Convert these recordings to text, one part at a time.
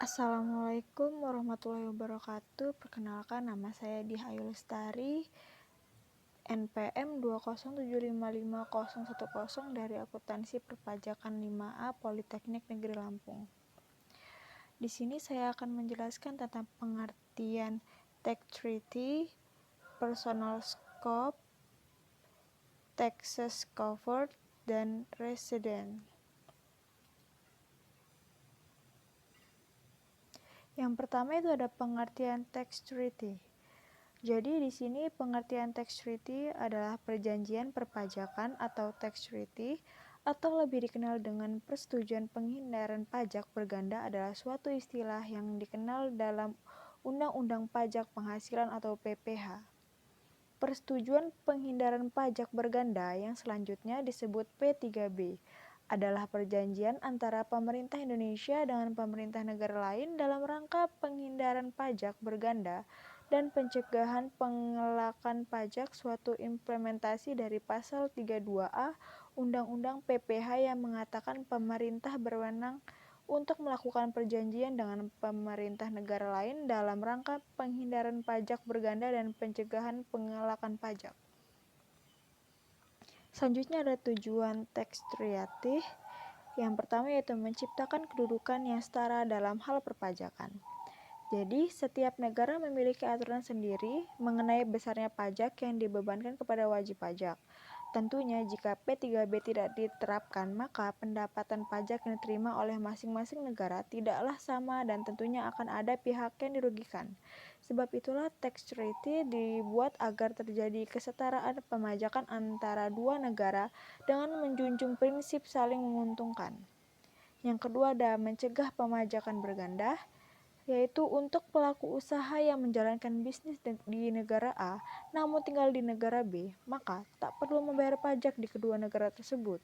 Assalamualaikum warahmatullahi wabarakatuh. Perkenalkan, nama saya Diah Ayu Lestari, NPM 207555010 dari Akuntansi Perpajakan 5A Politeknik Negeri Lampung. Di sini saya akan menjelaskan tentang pengertian tax treaty, personal scope, taxes covered, dan resident. Yang pertama itu ada pengertian tax treaty. Jadi di sini pengertian tax treaty adalah perjanjian perpajakan atau tax treaty, atau lebih dikenal dengan persetujuan penghindaran pajak berganda, adalah suatu istilah yang dikenal dalam Undang-Undang Pajak Penghasilan atau PPH. Persetujuan penghindaran pajak berganda yang selanjutnya disebut P3B adalah perjanjian antara pemerintah Indonesia dengan pemerintah negara lain dalam rangka penghindaran pajak berganda dan pencegahan pengelakan pajak, suatu implementasi dari pasal 32A Undang-Undang PPH yang mengatakan pemerintah berwenang untuk melakukan perjanjian dengan pemerintah negara lain dalam rangka penghindaran pajak berganda dan pencegahan pengelakan pajak. Selanjutnya ada tujuan tax treaty. Yang pertama yaitu menciptakan kedudukan yang setara dalam hal perpajakan. Jadi, setiap negara memiliki aturan sendiri mengenai besarnya pajak yang dibebankan kepada wajib pajak. Tentunya, jika P3B tidak diterapkan, maka pendapatan pajak yang diterima oleh masing-masing negara tidaklah sama dan tentunya akan ada pihak yang dirugikan. Sebab itulah tax treaty dibuat agar terjadi kesetaraan pemajakan antara dua negara dengan menjunjung prinsip saling menguntungkan. Yang kedua ada mencegah pemajakan berganda, yaitu untuk pelaku usaha yang menjalankan bisnis di negara A namun tinggal di negara B, maka tak perlu membayar pajak di kedua negara tersebut.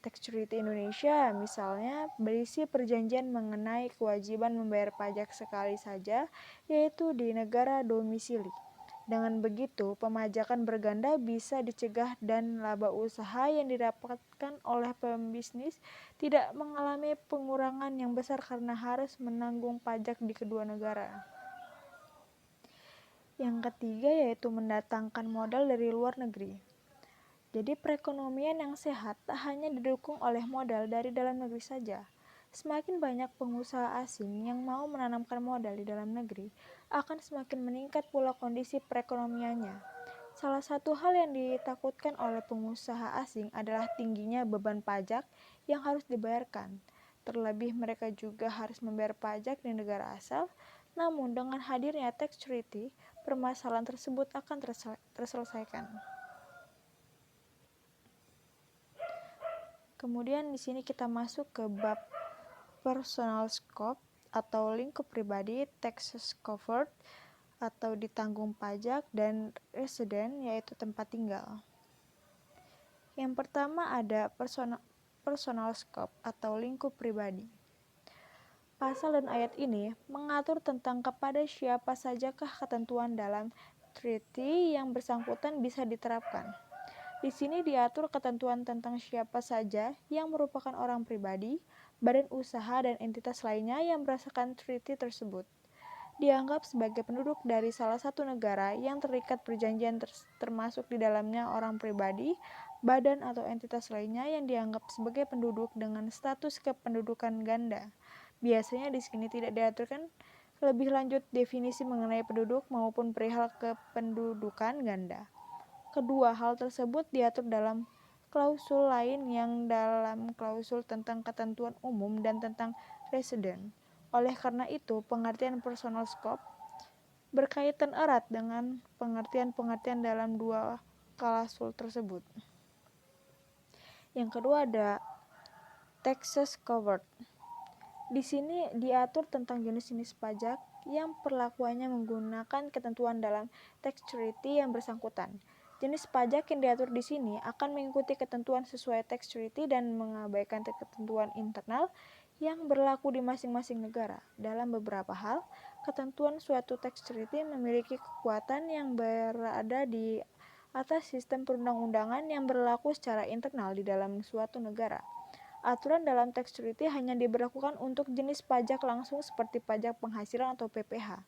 Tax treaty Indonesia misalnya berisi perjanjian mengenai kewajiban membayar pajak sekali saja, yaitu di negara domisili. Dengan begitu, pemajakan berganda bisa dicegah dan laba usaha yang didapatkan oleh pembisnis tidak mengalami pengurangan yang besar karena harus menanggung pajak di kedua negara. Yang ketiga yaitu mendatangkan modal dari luar negeri. Jadi perekonomian yang sehat tak hanya didukung oleh modal dari dalam negeri saja. Semakin banyak pengusaha asing yang mau menanamkan modal di dalam negeri, akan semakin meningkat pula kondisi perekonomiannya. Salah satu hal yang ditakutkan oleh pengusaha asing adalah tingginya beban pajak yang harus dibayarkan. Terlebih mereka juga harus membayar pajak di negara asal. Namun dengan hadirnya tax treaty, permasalahan tersebut akan terselesaikan. Kemudian di sini kita masuk ke bab personal scope atau lingkup pribadi, taxes covered atau ditanggung pajak, dan resident yaitu tempat tinggal. Yang pertama ada personal scope atau lingkup pribadi. Pasal dan ayat ini mengatur tentang kepada siapa sajakah ketentuan dalam treaty yang bersangkutan bisa diterapkan. Di sini diatur ketentuan tentang siapa saja yang merupakan orang pribadi, badan usaha, dan entitas lainnya yang berdasarkan treaty tersebut dianggap sebagai penduduk dari salah satu negara yang terikat perjanjian termasuk di dalamnya orang pribadi, badan atau entitas lainnya yang dianggap sebagai penduduk dengan status kependudukan ganda. Biasanya di sini tidak diaturkan lebih lanjut definisi mengenai penduduk maupun perihal kependudukan ganda. Kedua hal tersebut diatur dalam klausul lain yang dalam klausul tentang ketentuan umum dan tentang resident. Oleh karena itu, pengertian personal scope berkaitan erat dengan pengertian-pengertian dalam dua klausul tersebut. Yang kedua ada taxes covered. Di sini diatur tentang jenis-jenis pajak yang perlakuannya menggunakan ketentuan dalam tax treaty yang bersangkutan. Jenis pajak yang diatur di sini akan mengikuti ketentuan sesuai tax treaty dan mengabaikan ketentuan internal yang berlaku di masing-masing negara. Dalam beberapa hal, ketentuan suatu tax treaty memiliki kekuatan yang berada di atas sistem perundang-undangan yang berlaku secara internal di dalam suatu negara. Aturan dalam tax treaty hanya diberlakukan untuk jenis pajak langsung seperti pajak penghasilan atau PPh.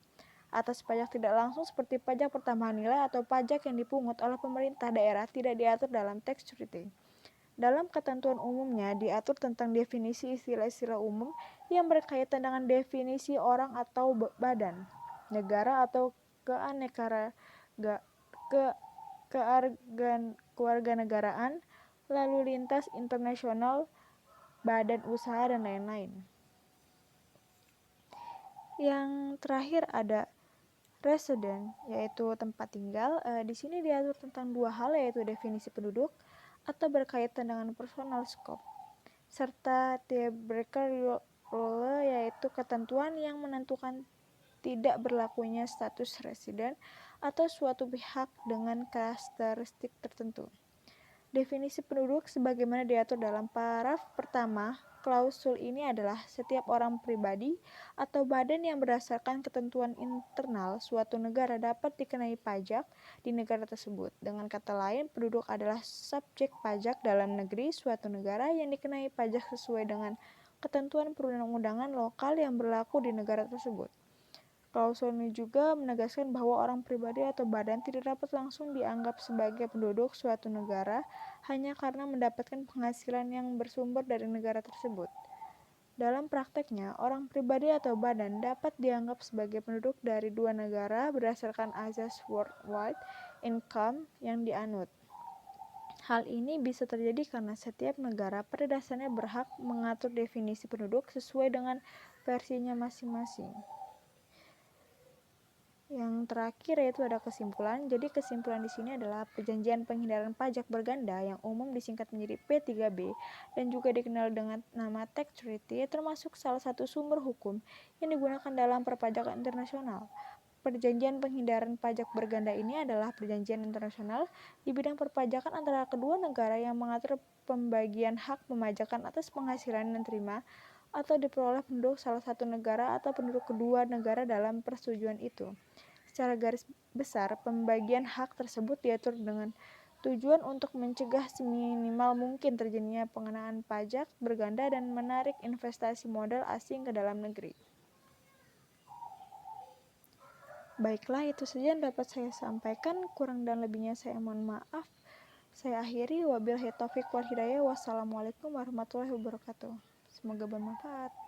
Atas pajak tidak langsung seperti pajak pertambahan nilai atau pajak yang dipungut oleh pemerintah daerah tidak diatur dalam tax treaty. Dalam ketentuan umumnya diatur tentang definisi istilah-istilah umum yang berkaitan dengan definisi orang atau badan, negara atau kewarganegaraan, lalu lintas internasional, badan usaha, dan lain-lain. Yang terakhir ada resident, yaitu tempat tinggal. Di sini diatur tentang dua hal, yaitu definisi penduduk atau berkaitan dengan personal scope, serta tiebreaker rule, yaitu ketentuan yang menentukan tidak berlakunya status resident atau suatu pihak dengan karakteristik tertentu. Definisi penduduk sebagaimana diatur dalam paraf pertama klausul ini adalah setiap orang pribadi atau badan yang berdasarkan ketentuan internal suatu negara dapat dikenai pajak di negara tersebut. Dengan kata lain, penduduk adalah subjek pajak dalam negeri suatu negara yang dikenai pajak sesuai dengan ketentuan perundang-undangan lokal yang berlaku di negara tersebut. Klausul ini juga menegaskan bahwa orang pribadi atau badan tidak dapat langsung dianggap sebagai penduduk suatu negara hanya karena mendapatkan penghasilan yang bersumber dari negara tersebut. Dalam prakteknya, orang pribadi atau badan dapat dianggap sebagai penduduk dari dua negara berdasarkan azas worldwide income yang dianut. Hal ini bisa terjadi karena setiap negara pada dasarnya berhak mengatur definisi penduduk sesuai dengan versinya masing-masing. Yang terakhir yaitu ada kesimpulan. Jadi kesimpulan di sini adalah perjanjian penghindaran pajak berganda yang umum disingkat menjadi P3B dan juga dikenal dengan nama tax treaty termasuk salah satu sumber hukum yang digunakan dalam perpajakan internasional. Perjanjian penghindaran pajak berganda ini adalah perjanjian internasional di bidang perpajakan antara kedua negara yang mengatur pembagian hak pemajakan atas penghasilan yang diterima atau diperoleh penduduk salah satu negara atau penduduk kedua negara dalam persetujuan itu. Secara garis besar, pembagian hak tersebut diatur dengan tujuan untuk mencegah seminimal mungkin terjadinya pengenaan pajak berganda dan menarik investasi modal asing ke dalam negeri. Baiklah, itu saja yang dapat saya sampaikan. Kurang dan lebihnya saya mohon maaf. Saya akhiri, wabillahi taufiq wal hidayah. Wassalamualaikum warahmatullahi wabarakatuh. Semoga bermanfaat.